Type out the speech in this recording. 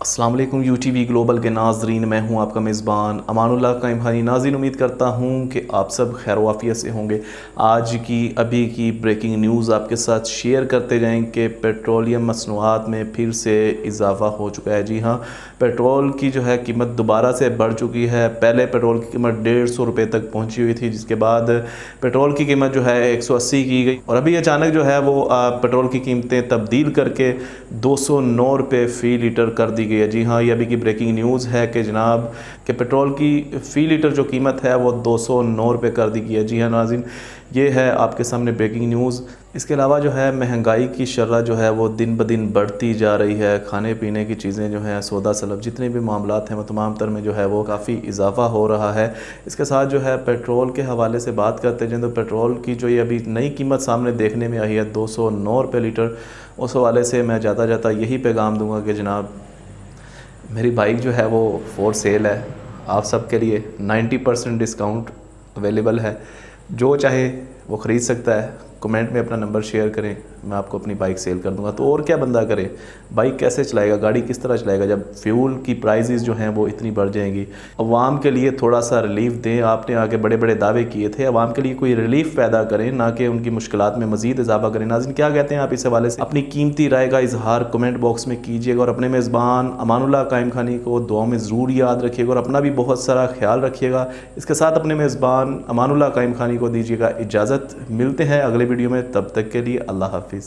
अस्सलाम वालेकुम UTV global के नाजरीन, मैं हूं आपका मेज़बान अमानुल्लाह कायम खानी। नाज़रीन, उम्मीद करता हूं कि आप सब खैर वाफियत से होंगे। आज की अभी की ब्रेकिंग न्यूज़ आपके साथ शेयर करते जाएं कि पेट्रोलियम मसनूआत में फिर से इजाफ़ा हो चुका है। जी हाँ, पेट्रोल की जो है कीमत दोबारा से बढ़ चुकी है। पहले पेट्रोल की कीमत 150 रुपये तक पहुँची हुई थी, जिसके बाद पेट्रोल की कीमत जो है 180 की गई और अभी अचानक जो है वो पेट्रोल की कीमतें तब्दील करके 209 रुपये फ़ी लीटर कर दी गई है। जी हाँ, ये अभी की ब्रेकिंग न्यूज़ है कि जनाब कि पेट्रोल की फ़ी लीटर जो कीमत है वो 209 रुपये कर दी गई है। जी हाँ नाज़रीन, ये है आपके सामने ब्रेकिंग न्यूज़। इसके अलावा जो है महंगाई की शरह जो है वो दिन ब दिन बढ़ती जा रही है। खाने पीने की चीज़ें जो हैं, सौदा सलब जितने भी मामलात हैं वो तमाम तर में जो है वो काफ़ी इजाफ़ा हो रहा है। इसके साथ जो है पेट्रोल के हवाले से बात करते हैं तो पेट्रोल की जो ये अभी नई कीमत सामने देखने में आई है 209 रुपये लीटर, उस हवाले से मैं जाता जाता यही पैगाम दूँगा कि जनाब मेरी बाइक जो है वो फॉर सेल है। आप सब के लिए 90% डिस्काउंट अवेलेबल है। जो चाहे वो ख़रीद सकता है। कमेंट में अपना नंबर शेयर करें, मैं आपको अपनी बाइक सेल कर दूंगा। तो और क्या बंदा करे, बाइक कैसे चलाएगा, गाड़ी किस तरह चलाएगा जब फ्यूल की प्राइसेस जो हैं वो इतनी बढ़ जाएंगी। अवाम के लिए थोड़ा सा रिलीफ दें। आपने आगे बड़े बड़े दावे किए थे, अवाम के लिए कोई रिलीफ पैदा करें, ना कि उनकी मुश्किलात में मज़ीद इजाफा करें। नाज़रीन, क्या कहते हैं आप इस हवाले से? अपनी कीमती राय का इजहार कमेंट बॉक्स में कीजिएगा और अपने मेज़बान अमानुल्लाह कायम खानी को दुआ में ज़रूर याद रखिएगा और अपना भी बहुत सारा ख्याल रखिएगा। इसके साथ अपने मेज़बान अमानुल्लाह कायम खानी को दीजिएगा इजाज़त। मिलते हैं अगले वीडियो में, तब तक के लिए अल्लाह हाफिज़।